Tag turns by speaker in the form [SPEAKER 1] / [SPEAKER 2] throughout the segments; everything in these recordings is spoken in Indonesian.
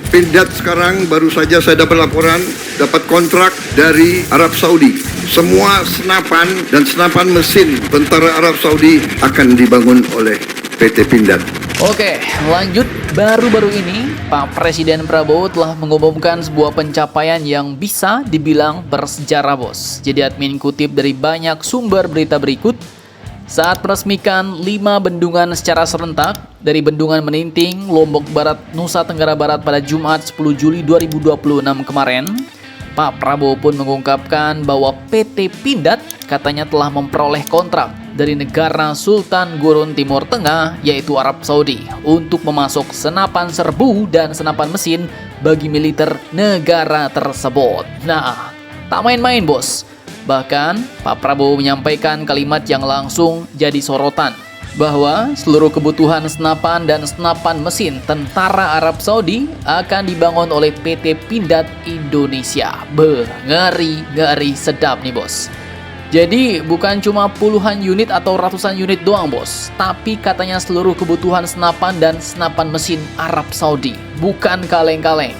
[SPEAKER 1] Pindad sekarang baru saja saya dapat laporan, dapat kontrak dari Arab Saudi. Semua senapan dan senapan mesin tentara Arab Saudi akan dibangun oleh PT Pindad.
[SPEAKER 2] Oke, lanjut. Baru-baru ini, Pak Presiden Prabowo telah mengumumkan sebuah pencapaian yang bisa dibilang bersejarah, bos. Jadi admin kutip dari banyak sumber berita berikut. Saat meresmikan 5 bendungan secara serentak dari Bendungan Meninting, Lombok Barat, Nusa Tenggara Barat pada Jumat 10 Juli 2026 kemarin, Pak Prabowo pun mengungkapkan bahwa PT Pindad katanya telah memperoleh kontrak dari negara Sultan Gurun Timur Tengah yaitu Arab Saudi untuk memasok senapan serbu dan senapan mesin bagi militer negara tersebut. Nah, tak main-main, bos. Bahkan, Pak Prabowo menyampaikan kalimat yang langsung jadi sorotan bahwa seluruh kebutuhan senapan dan senapan mesin tentara Arab Saudi akan dibangun oleh PT Pindad Indonesia. Ngeri sedap nih, bos. Jadi bukan cuma puluhan unit atau ratusan unit doang, bos, tapi katanya seluruh kebutuhan senapan dan senapan mesin Arab Saudi. Bukan kaleng-kaleng.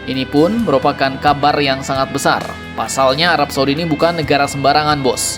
[SPEAKER 2] Ini pun merupakan kabar yang sangat besar. Pasalnya Arab Saudi ini bukan negara sembarangan, bos.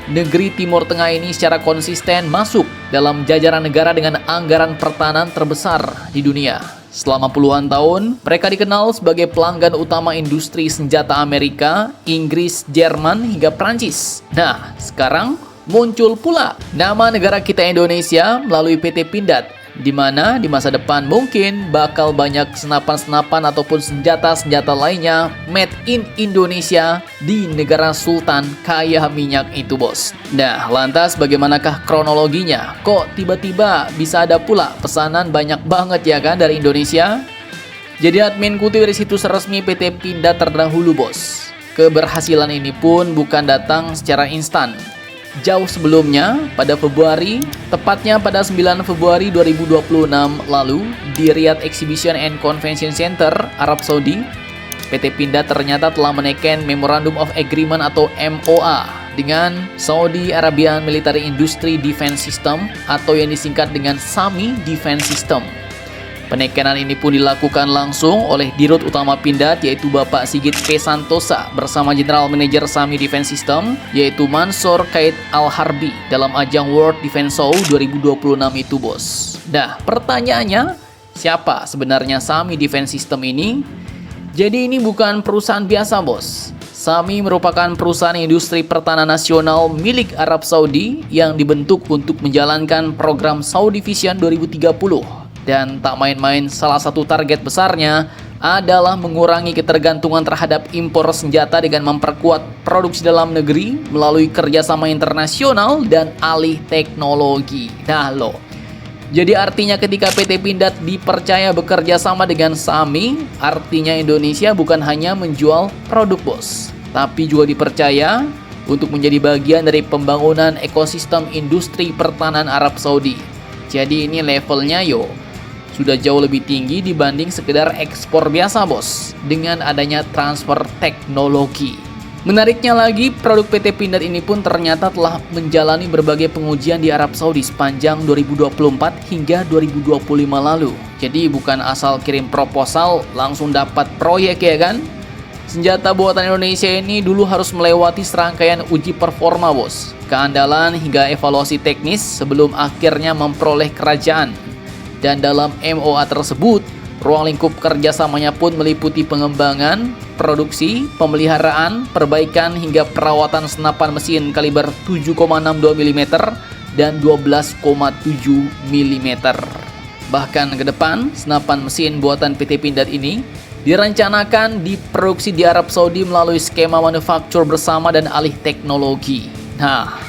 [SPEAKER 2] Negeri Timur Tengah ini secara konsisten masuk dalam jajaran negara dengan anggaran pertahanan terbesar di dunia. Selama puluhan tahun, mereka dikenal sebagai pelanggan utama industri senjata Amerika, Inggris, Jerman, hingga Prancis. Nah, sekarang muncul pula nama negara kita Indonesia melalui PT Pindad, di mana di masa depan mungkin bakal banyak senapan-senapan ataupun senjata-senjata lainnya made in Indonesia di negara sultan kaya minyak itu, bos. Nah, lantas bagaimanakah kronologinya? Kok tiba-tiba bisa ada pula pesanan banyak banget ya kan dari Indonesia? Jadi admin kutip dari situs resmi PT Pindad terdahulu, bos. Keberhasilan ini pun bukan datang secara instan. Jauh sebelumnya, pada Februari, tepatnya pada 9 Februari 2026 lalu, di Riyadh Exhibition and Convention Center, Arab Saudi, PT Pindad ternyata telah menekan Memorandum of Agreement atau MOA dengan Saudi Arabian Military Industry Defense System atau yang disingkat dengan SAMI Defense System. Penekanan ini pun dilakukan langsung oleh Dirut Utama Pindad yaitu Bapak Sigit P. Santosa bersama General Manager SAMI Defense System yaitu Mansur Kaid Al-Harbi dalam ajang World Defense Show 2026 itu, bos. Nah, pertanyaannya, siapa sebenarnya SAMI Defense System ini? Jadi ini bukan perusahaan biasa, bos. SAMI merupakan perusahaan industri pertahanan nasional milik Arab Saudi yang dibentuk untuk menjalankan program Saudi Vision 2030. Dan tak main-main, salah satu target besarnya adalah mengurangi ketergantungan terhadap impor senjata dengan memperkuat produksi dalam negeri melalui kerjasama internasional dan alih teknologi. Nah loh, jadi artinya ketika PT Pindad dipercaya bekerja sama dengan SAMI, artinya Indonesia bukan hanya menjual produk, bos, tapi juga dipercaya untuk menjadi bagian dari pembangunan ekosistem industri pertahanan Arab Saudi. Jadi ini levelnya sudah jauh lebih tinggi dibanding sekedar ekspor biasa, bos, dengan adanya transfer teknologi. Menariknya lagi, produk PT Pindad ini pun ternyata telah menjalani berbagai pengujian di Arab Saudi sepanjang 2024 hingga 2025 lalu. Jadi bukan asal kirim proposal langsung dapat proyek ya kan? Senjata buatan Indonesia ini dulu harus melewati serangkaian uji performa, bos, keandalan hingga evaluasi teknis sebelum akhirnya memperoleh kerajaan. Dan dalam MOA tersebut, ruang lingkup kerjasamanya pun meliputi pengembangan, produksi, pemeliharaan, perbaikan hingga perawatan senapan mesin kaliber 7,62 mm dan 12,7 mm. Bahkan ke depan, senapan mesin buatan PT Pindad ini direncanakan diproduksi di Arab Saudi melalui skema manufaktur bersama dan alih teknologi. Nah,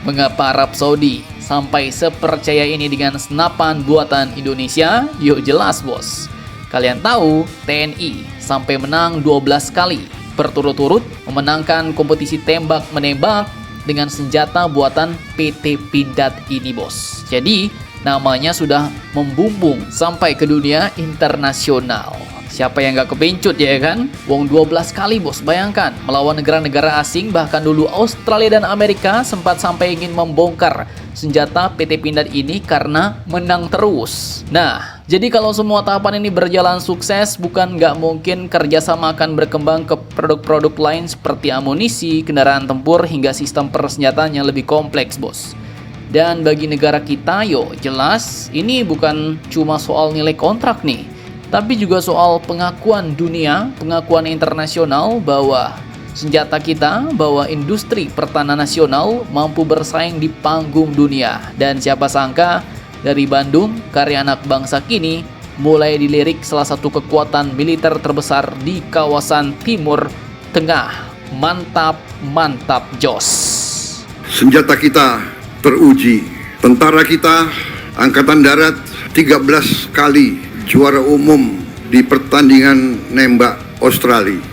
[SPEAKER 2] mengapa Arab Saudi sampai sepercaya ini dengan senapan buatan Indonesia? Yuk jelas, bos. Kalian tahu TNI sampai menang 12 kali berturut-turut memenangkan kompetisi tembak-menembak dengan senjata buatan PT Pindad ini, bos. Jadi namanya sudah membumbung sampai ke dunia internasional. Siapa yang gak kepincut ya kan? Wong 12 kali bos, bayangkan melawan negara-negara asing, bahkan dulu Australia dan Amerika sempat sampai ingin membongkar senjata PT Pindad ini karena menang terus. Nah, jadi kalau semua tahapan ini berjalan sukses, bukan nggak mungkin kerjasama akan berkembang ke produk-produk lain seperti amunisi, kendaraan tempur, hingga sistem persenjataan yang lebih kompleks bos. Dan bagi negara kita, jelas ini bukan cuma soal nilai kontrak nih, tapi juga soal pengakuan dunia, pengakuan internasional bahwa senjata kita, bahwa industri pertahanan nasional mampu bersaing di panggung dunia. Dan siapa sangka dari Bandung, karya anak bangsa kini mulai dilirik salah satu kekuatan militer terbesar di kawasan Timur Tengah. Mantap, mantap, jos.
[SPEAKER 1] Senjata kita teruji. Tentara kita, Angkatan Darat, 13 kali juara umum di pertandingan nembak Australia.